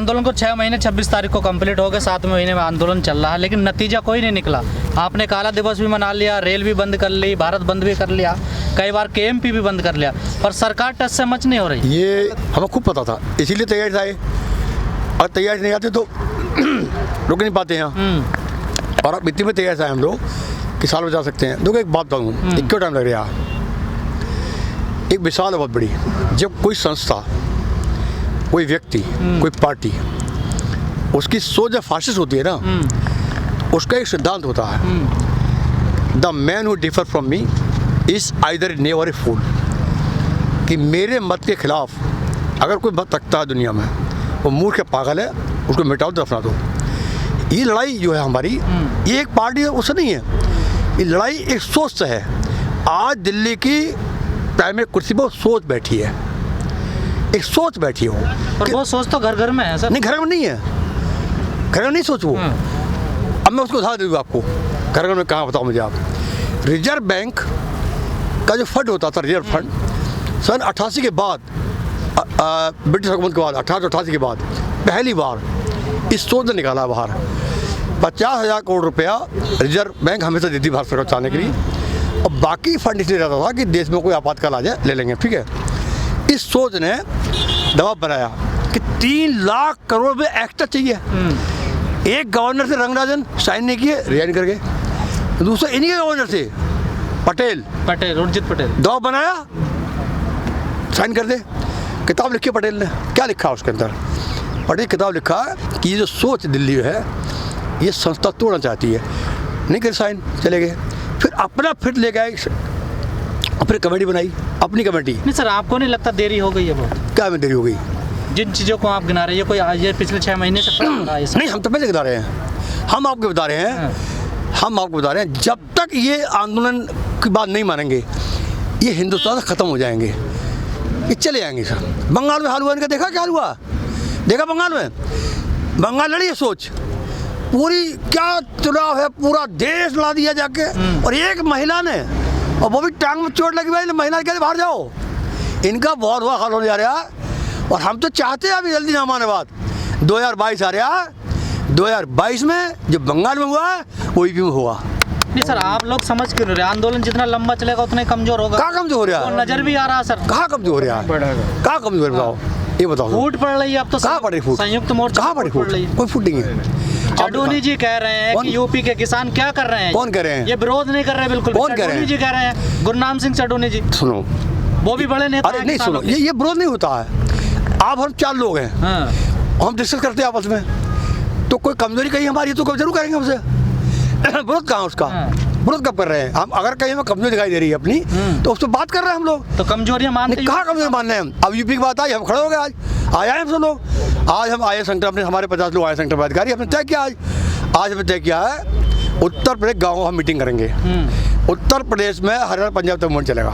आंदोलन को 6 महीने 26 तारीख को कंप्लीट हो गए, 7वें महीने में आंदोलन चल रहा है, लेकिन नतीजा कोई नहीं निकला। आपने काला दिवस भी मना लिया, रेल भी बंद कर ली, भारत बंद भी कर लिया, कई बार KMP भी बंद कर लिया, पर सरकार टच से मच नहीं हो रही। ये हमें खूब पता था, इसीलिए तैयारी आए, और तैयारी नहीं आते तो रुक नहीं पाते हैं। और अब इतनी में तैयारी आए हम लोग कि साल बचा सकते हैं। देखो एक बात बताऊँ, क्यों टाइम लग रहा है, एक मिसाल है बहुत बड़ी। जब कोई संस्था, कोई व्यक्ति, कोई पार्टी, उसकी सोच जब फासिस्ट होती है ना, उसका एक सिद्धांत होता है, the man who differ from me is either naive or a फूल, कि मेरे मत के खिलाफ अगर कोई मत रखता है दुनिया में, वो मूर्ख है, पागल है, उसको मिटाओ, दफना दो। ये लड़ाई जो है हमारी, ये एक पार्टी है उससे नहीं है, ये लड़ाई एक सोच से है। आज दिल्ली की प्राइमरी कुर्सी पर सोच बैठी है, एक सोच बैठी हो, पर वो सोच तो घर घर में है सर। नहीं, घर में नहीं है, घर में नहीं सोच वो। अब मैं उसको उदाहरण दे दूँगा आपको, घर में कहाँ बताओ मुझे आप। रिजर्व बैंक का जो फंड होता था, रिजर्व फंड, सन 88 के बाद, ब्रिटिश हुकूमत के बाद, 1888 के बाद पहली बार इस सोच ने निकाला बाहर। 50,000 करोड़ रुपया रिजर्व बैंक हमेशा देती भारत सरकार चाहने के लिए, और बाकी फंड इसलिए रहता था कि देश में कोई आपातकाल आ जाए, ले लेंगे, ठीक है। इस सोच ने दबाव बनाया कि 3 लाख करोड़ में एक्स्ट्रा चाहिए। एक गवर्नर से रंगराजन साइन नहीं किए, रिजाइन कर गए। दूसरा इन्हीं के गवर्नर से पटेल उर्जित पटेल दबाव बनाया, साइन कर दे। किताब लिखी पटेल ने, क्या लिखा उसके अंदर? पटेल किताब लिखा कि ये जो सोच दिल्ली है, ये संस्था तोड़ना चाहती है, नहीं कर साइन, चले गए। फिर अपना फिर ले गए, फिर कमेटी बनाई, अपनी कमेटी। नहीं सर, आपको नहीं लगता देरी हो गई है बहुत? क्या में देरी हो गई? जिन चीज़ों को आप गिना रहे हैं, कोई आज ये पिछले 6 महीने से हो रहा है नहीं, हम तो पहले गिना रहे हैं, हम आपको बता रहे हैं, हम आपको बता रहे हैं, जब तक ये आंदोलन की बात नहीं मानेंगे, ये हिंदुस्तान से ख़त्म हो जाएंगे, ये चले जाएंगे सर। बंगाल में हाल हुआ इनका, देखा क्या हाल हुआ? देखा बंगाल में? बंगाल लड़ी है सोच पूरी, क्या चुनाव है, पूरा देश ला दिया जाके, और एक महिला ने, और वो भी टांग में चोट लगी भाई, महिला कहते बाहर जाओ। इनका बहुत बुरा हाल होने जा रहा है, और हम तो चाहते हैं अभी जल्दी ना माने बात। 2022 आ रहा है, 2022 में जो बंगाल में हुआ है वो यूपी में हुआ। नहीं सर, आप लोग समझ क्यों रहे? आंदोलन जितना लंबा चलेगा उतना ही कमजोर होगा। कहाँ कमजोर हो रहा है? नजर भी आ रहा है सर। कहाँ कमजोर हो रहा है? कहाँ कमजोर, बताओ, ये बताओ। फूट पड़ रही है अब तो। कहाँ पड़ रही फूट? संयुक्त मोर्चा कहाँ पड़ी फूट? कोई फूट नहीं है। चडोनी जी कह रहे हैं कि यूपी के किसान क्या कर रहे हैं? कौन कह रहे हैं? ये विरोध नहीं कर रहे बिल्कुल। कौन कह रहे हैं? जी कह रहे हैं, गुरनाम सिंह चडोनी जी। सुनो, वो भी बड़े नेता। अरे नहीं सुनो, ये विरोध नहीं होता है। आप हम 4 लोग हैं, हम डिस्कस करते हैं आपस में, तो कोई कमजोरी कहीं हमारी तो जरूर करेंगे हमसे। विरोध कहाँ उसका? विरोध कब कर रहे हैं हम? अगर कहीं हमें कमजोरी दिखाई दे रही है अपनी, तो उस पर बात कर रहे हैं हम लोग। तो कमजोरियां मानते, कहाँ कमजोरी मान रहे हैं हम? अब यूपी की बात आई, हम खड़े हो गए, आज आए हैं हम सब लोग। आज हम आए सेंटर, अपने हमारे 50 लोग आए सेंटर पर अधिकारी, हमने तय किया, आज हमने तय किया है उत्तर प्रदेश गाँव हम मीटिंग करेंगे। उत्तर प्रदेश में हरियाणा पंजाब तक मूवमेंट चलेगा,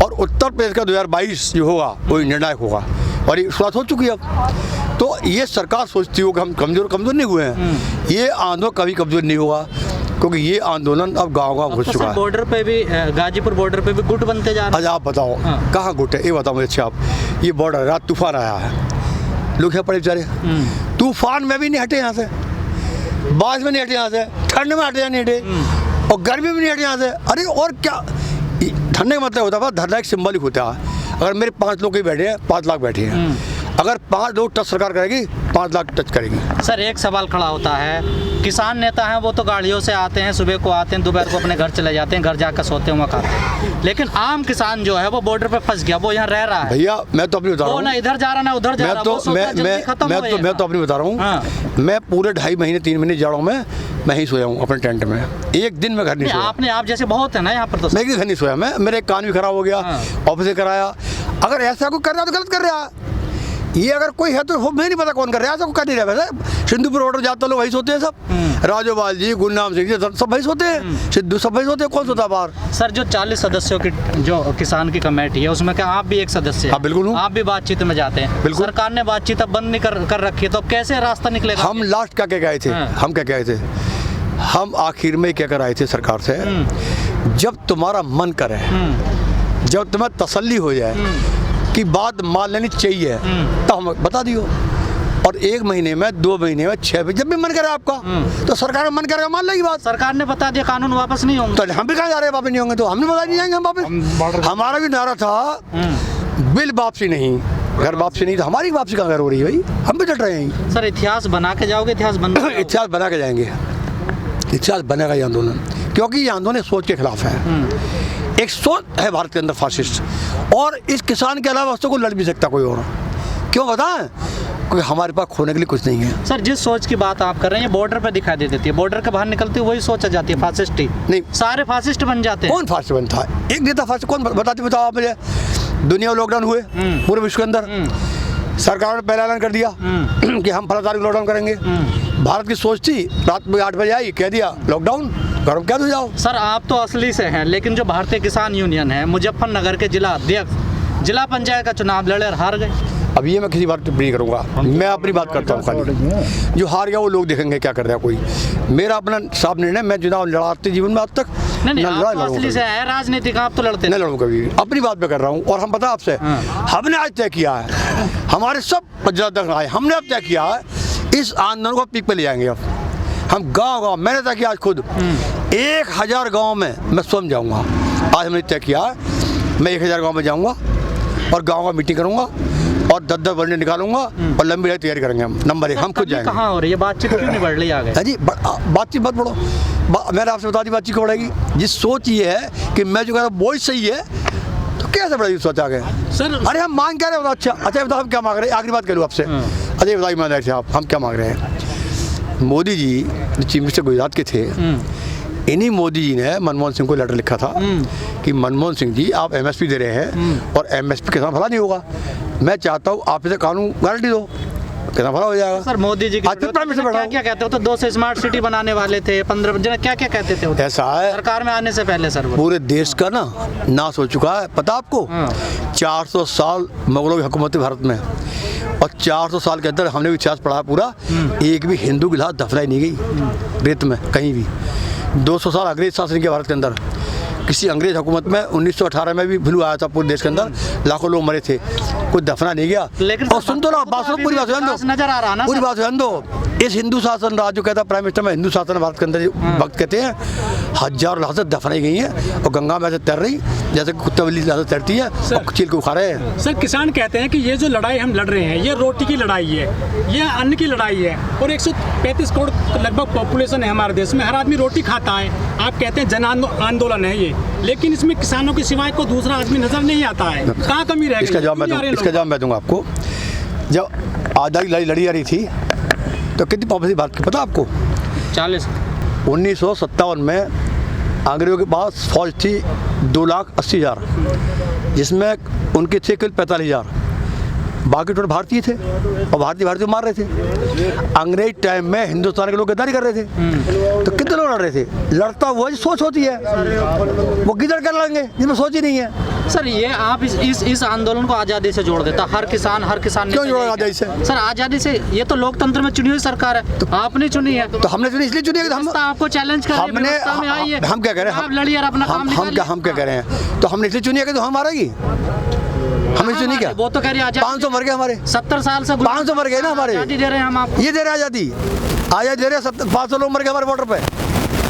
और उत्तर प्रदेश का 2022 जो होगा वही निर्णायक होगा, और ये शुरुआत हो चुकी है अब। तो ये सरकार सोचती हो कि हम कमजोर नहीं हुए हैं, ये आंदोलन कभी कमजोर नहीं होगा, क्योंकि ये आंदोलन अब गाँव घुस चुका है। बॉर्डर पे भी, गाजीपुर बॉर्डर पे भी गुट बनते जा रहे हैं। आज आप बताओ कहाँ गुट है, ये बताओ मुझे। अच्छा, आप ये बॉर्डर, रात तूफान आया है, लोग यहाँ पड़े बेचारे, तूफान में भी नहीं हटे यहाँ से, बारिश में नहीं हटे यहाँ से, ठंड में हटे नहीं हटे, और गर्मी में नहीं हटे यहाँ से। अरे और क्या, ठंडे का मतलब होता है धरना एक सिंबॉलिक होता है। अगर मेरे 5 लोग ही बैठे हैं, 5 लाख बैठे हैं, अगर 5 लोग टच सरकार करेगी, 5 लाख टच करेगी। सर एक सवाल खड़ा होता है, किसान नेता हैं वो तो गाड़ियों से आते हैं, सुबह को आते हैं, दोपहर को अपने घर चले जाते हैं, घर जाकर सोते हैं, वहाँ खाते हैं, लेकिन आम किसान जो है वो बॉर्डर पे फंस गया, वो यहाँ रह रहा है। भैया मैं तो अपनी बता रहा हूँ, ना इधर जा रहा ना उधर जा रहा, मैं तो अपनी बता रहा हूँ, मैं पूरे 2.5 महीने 3 महीने जाड़ों में मैं ही सोया हूँ अपने टेंट में, एक दिन में घर नहीं सोया। आपने, आप जैसे बहुत है ना यहाँ पर, तो मैं एक दिन घर नहीं सोया, मैं, मेरे कान भी खराब हो गया, ऑफिस से कराया। अगर ऐसा कोई कर रहा है तो गलत कर रहा है। ये अगर कोई है तो मुझे नहीं पता कौन कर रहा है, ऐसा कोई कर नहीं रहा। वैसे सिद्धूपुर ऑर्डर जाते लोग वही सोते हैं सब, राजोपाल जी, गुरनाम सिंह जी सब वही सोते हैं, सिद्धू सब वही सोते हैं, कौन सोता बाहर? सर जो 40 सदस्यों की जो किसान की कमेटी है, उसमें क्या आप भी एक सदस्य हैं? हाँ बिल्कुल हूँ। आप भी बातचीत में जाते हैं? बिल्कुल। सरकार ने बातचीत अब बंद नहीं कर रखी है, तो अब कैसे रास्ता निकलेगा? हम लास्ट क्या कह गए थे, हम क्या कहे थे, हम आखिर में क्या कर आए थे सरकार से, जब तुम्हारा मन करे, जब तुम्हें तसल्ली हो जाए कि बात मान लेनी चाहिए, तो हम बता दियो। और 1 महीने में, 2 महीने में, 6 महीने, जब भी मन करे आपका, तो सरकार का मन करेगा मान लेगी बात। सरकार ने बता दिया कानून वापस नहीं होंगे, तो हम भी कहाँ जा रहे हैं वापस नहीं होंगे, तो हमने बता नहीं जाएंगे हम वापस। हमारा भी नारा था बिल वापसी नहीं, घर वापसी नहीं, तो हमारी वापसी कहाँ घर हो रही है भाई, हम भी डट रहे हैं। सर इतिहास बना के जाओगे, इतिहास बन इतिहास बना के जाएंगे, इतिहास बनेगा ये आंदोलन, क्योंकि ये आंदोलन सोच के खिलाफ है। एक सोच है भारत के अंदर फासिस्ट, और इस किसान के अलावा उसको लड़ भी सकता कोई और, क्यों बताएं, क्योंकि हमारे पास खोने के लिए कुछ नहीं है। सर जिस सोच की बात आप कर रहे हैं बॉर्डर पे दिखाई दे देती है, बॉर्डर के बाहर निकलती है वही सोच आ जाती है फासिस्ट ही, नहीं सारे फासिस्ट बन जाते हैं। कौन फासिस्ट बनता है, एक नेता फासिस्ट कौन बताओ आप मुझे। दुनिया में लॉकडाउन हुए पूरे विश्व के अंदर, सरकार ने पहला ऐलान कर दिया कि हम 15 तारीख लॉकडाउन करेंगे। भारत की सोच थी, रात में 8 बजे आई, कह दिया लॉकडाउन, घर में क्या हो जाओ। सर आप तो असली से हैं, लेकिन जो भारतीय किसान यूनियन है, मुजफ्फरनगर के जिला अध्यक्ष जिला पंचायत का चुनाव लड़े और हार गए। अब ये मैं किसी बात नहीं करूँगा, मैं अपनी बात करता हूँ खाली, जो हार गया वो लोग देखेंगे क्या कर रहा है कोई। मेरा अपना साफ निर्णय, मैं चुनाव लड़ाते जीवन में आज तक नहीं, आप तो असली से है राजनीतिक, आप तो लड़ते नहीं लड़ूँ कभी, अपनी बात पे कर रहा हूँ। और हम पता आपसे, हमने आज तय किया है, हमारे सब जिलाध्यक्ष आए, हमने अब तय किया है इस आंदोलन को पीक पे ले जाएंगे। अब हम गाँव मैंने तय किया आज खुद 1000 गाँव में मैं स्वयं जाऊँगा। आज हमने तय किया है मैं 1000 गाँव में जाऊँगा और गाँव का मीटिंग करूँगा और 10-10 बंडे निकालूंगा और लंबी लड़ाई तैयारी करेंगे हम। नंबर 1 हम खुद जाएंगे। कहाँ हो रही है बातचीत, क्यों नहीं बढ़ रही आगे? है जी, बातचीत मत बढ़ो, मैंने आपसे बता दी बातचीत क्यों बढ़ेगी। जिस सोच ये है कि मैं जो कह रहा हूँ वो सही है, तो कैसे बढ़ेगी सोच आगे सर। अरे हम मांग क्या रहे हैं, अच्छा बताओ हम क्या मांग रहे हैं, आखिरी बात करूँ आपसे। अच्छा बताइए ईमानदारी से आप, हम क्या मांग रहे हैं। मोदी जी जो चीफ मिनिस्टर गुजरात के थे, इन्हीं मोदी जी ने मनमोहन सिंह को लेटर लिखा था कि मनमोहन सिंह जी आप MSP दे रहे हैं और MSP के साथ भला नहीं होगा, मैं चाहता हूँ आप इसे कानून गारंटी दो, कितना भला हो जाएगा। सर मोदी जी क्या कहते हो, तो 2 से स्मार्ट सिटी बनाने वाले थे, 15 जना क्या क्या कहते थे। ऐसा है सरकार में आने से पहले सर पूरे देश का ना नाश हो चुका है, पता आपको। 400 साल मुगलों की हुकूमत भारत में, और 400 साल के अंदर हमने भी इतिहास पढ़ा पूरा, एक भी हिंदू की लाश दफनाई नहीं गई रेत में कहीं भी। 200 साल अंग्रेज शासन किया भारत के अंदर, किसी अंग्रेज हुकूमत में 1918 में भी फ्लू आया था पूरे देश के अंदर, लाखों लोग मरे थे, कोई दफना नहीं गया। लेकिन और सुन तो लो बात, सुनो पूरी बात नजर आ रहा ना, पूरी बात सुन दो। इस हिंदू शासन राज जो कहता है प्राइम मिनिस्टर में, हिंदू शासन भारत के अंदर वक्त कहते हैं, हजारों लाशें दफनाई गई हैं और गंगा में ऐसे तैर रही जैसे कुत्ते बिल्ली लाशें तैरती है और चील को खा रहे हैं। सर किसान कहते हैं कि ये जो लड़ाई हम लड़ रहे हैं ये रोटी की लड़ाई है, ये अन्न की लड़ाई है, और 135 करोड़ लगभग पॉपुलेशन है हमारे देश में, हर आदमी रोटी खाता है। आप कहते हैं जन आंदोलन है ये, लेकिन इसमें किसानों के सिवाय को दूसरा आदमी नजर नहीं आता है, कहाँ कमी रहेगी? इसका जवाब मैं दूंगा आपको। जब आज़ादी लड़ी जा रही थी तो कितनी पॉपुलेशन भारत की पता आपको? 40। 1957 में अंग्रेजों के पास फौज थी 2,80,000, जिसमें उनके थे केवल 45,000, बाकी टोटल भारतीय थे और भारतीय मार रहे थे। अंग्रेज टाइम में हिंदुस्तान के लोग गद्दारी कर रहे थे, तो कितने लोग लड़ रहे थे? लड़ता हुआ जो सोच होती है वो किधर कर लेंगे जिसमें सोच ही नहीं है। सर ये आप इस आंदोलन को आज़ादी से जोड़ देता, हर किसान क्यों जोड़ा आज़ादी से? सर आज़ादी से, ये तो लोकतंत्र में चुनी हुई सरकार है, तो आपने चुनी है, तो हमने चुनी इसलिए चुनी है कि हम आपको चैलेंज कर हमने हम क्या कह रहे हैं, आप लड़िए और अपना काम निकालिए। हम क्या कह रहे हैं, तो हमने इसलिए चुनी है कि तो हम मारेगी, हमें चुनी क्या? वो तो कह रही है 500 मर गए हमारे, 70 साल से 500 मर गए ना हमारे, आज़ादी दे रहे हैं हम आपको, ये दे रहे हैं आज़ादी दे रहे हैं। 500 लोग मर गए हमारे बॉर्डर पे,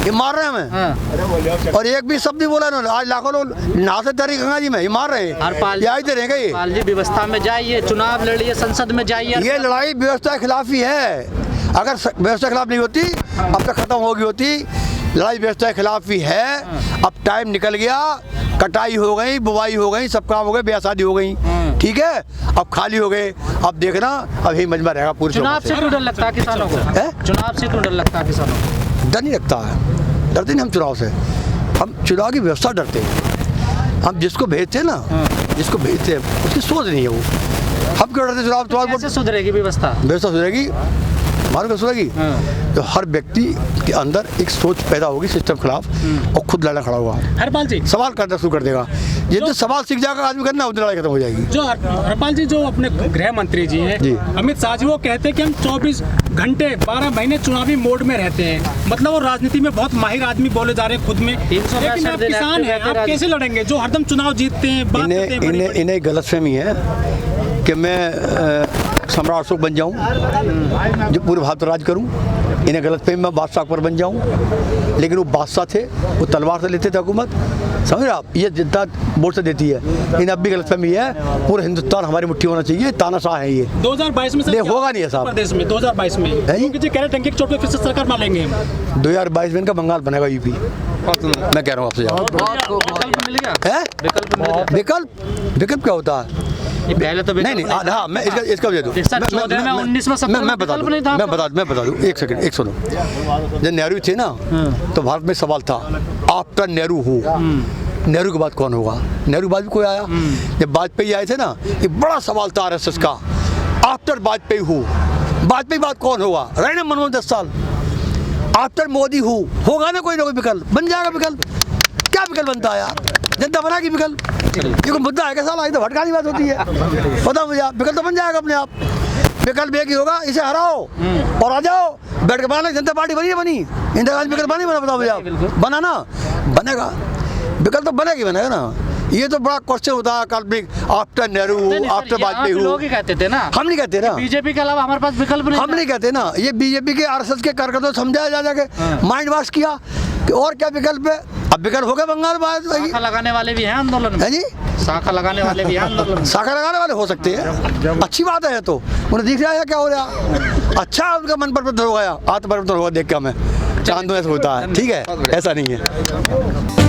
ये मार रहे हैं हमें। और एक भी शब्द नहीं बोला इन्होंने। आज लाखों लोग नहाते तैयारी गंगा जी में, ये मार रहे हैं, ये दे रहेंगे। ये पाल जी व्यवस्था में जाइए, चुनाव लड़िए, संसद में जाइए। ये लड़ाई व्यवस्था के खिलाफ ही है, अगर व्यवस्था के खिलाफ नहीं होती अब तक खत्म होगी होती। लड़ाई व्यवस्था के खिलाफ ही है। अब टाइम निकल गया, कटाई हो गई, बुवाई हो गई, सब काम हो गए, ब्याह शादी हो गई, ठीक है, अब खाली हो गए। अब देखना अब यही मजमा रहेगा पूरे। चुनाव से क्यों डर लगता है किसानों को? चुनाव से क्यों डर लगता है किसानों को? डर नहीं लगता है, डरते नहीं हम चुनाव से, हम चुनाव की व्यवस्था डरते हैं। हम जिसको भेजते हैं ना, जिसको भेजते हैं उसकी सोच नहीं है वो। हम क्यों डरते? चुनाव कैसे सुधरेगी व्यवस्था? व्यवस्था सुधरेगी, हमारे को सुधरेगी तो हर व्यक्ति के अंदर एक सोच पैदा होगी सिस्टम खिलाफ, और खुद लड़ना खड़ा होगा। हरपाल जी सवाल करना शुरू कर देगा, जितने सवाल सीख जाएगा आदमी करना, उतनी लड़ाई खत्म हो जाएगी। जो हरपाल जी, जो अपने गृह मंत्री जी हैं अमित शाह जी, वो कहते हैं कि हम 24 घंटे 12 महीने चुनावी मोड में रहते हैं, मतलब वो राजनीति में बहुत माहिर आदमी बोले जा रहे हैं खुद में। लेकिन आप किसान हैं, आप कैसे लड़ेंगे जो हरदम चुनाव जीतते हैं? इन्हें गलतफहमी है कि मैं सम्राट अशोक बन जाऊं, जो पूरे भारत पर राज करूं, इन्हें गलत फहमी में बादशाह अकबर बन जाऊं। लेकिन वो बादशाह थे, वो तलवार से लेते थे हुकूमत, समझ रहे आप, ये जनता वोट से देती है। इन अब भी गलत फहमी है, पूरा हिंदुस्तान हमारी मुट्ठी होना चाहिए, तानाशाह है ये। 2022 में सर नहीं, क्या होगा नहीं है साहब। प्रदेश में 2022 में है जी? क्योंकि जी कह रहे टंकी की चोट पे फिर से सरकार बना लेंगे हम। 2022 में इनका बंगाल बनेगा यूपी, मैं कह रहा हूँ आपसे। विकल्प मिल गया, है विकल्प मिल गया। विकल्प क्या होता है? ये पहले तो नहीं नहीं, हाँ मैं इसका दे दूँ। 14 में 19 में 17 मैं बता दूँ, मैं बता दूँ, एक सेकंड, एक सुनो। जब नेहरू थे ना, तो भारत में सवाल था आफ्टर नेहरू हो, नेहरू के बाद कौन होगा? नेहरू के बाद भी कोई आया? जब वाजपेयी आए थे ना, ये बड़ा सवाल था आरएसएस का, आफ्टर वाजपेयी हो, वाजपेयी बाद कौन होगा? रहे ना मनमोहन 10 साल। आफ्टर मोदी हो, होगा ना कोई विकल्प, बन जाएगा विकल्प। क्या विकल्प बनता है यार? जनता बनाएगी विकल्प। ये कोई मुद्दा है क्या साला? ये तो भटकाने की बात होती है। पता मुझे, विकल्प तो बन जाएगा अपने आप। विकल्प एक ही होगा, इसे हराओ और आ जाओ, बैठ के बना। जनता पार्टी बनी है, बनी इंदिरा गांधी विकल्प बनी, बना, बताओ मुझे आप। बना ना, बनेगा विकल्प तो बनेगा ना। ये तो बड़ा क्वेश्चन होता है काल्पनिक, आफ्टर नेहरू, आफ्टर वाजपेयी हो। लोग ही कहते थे ना, हम नहीं कहते ना, बीजेपी के अलावा हमारे पास विकल्प नहीं। हम नहीं कहते ना, ये बीजेपी के आरएसएस के कार्यकर्ताओं समझाया जा जाके माइंड वॉश किया कि और क्या विकल्प है। अब विकल्प हो गया बंगाल बाद। शाखा लगाने वाले भी हैं आंदोलन में, है जी, शाखा लगाने वाले भी हैं आंदोलन में। शाखा लगाने वाले हो सकते हैं, अच्छी बात है। तो उन्हें दिख रहा है क्या हो रहा, अच्छा उनका मन परिवर्तन हो गया, आत्म परिवर्तन होगा देख के हमें। चांद ऐसा होता है, ठीक है, ऐसा नहीं है।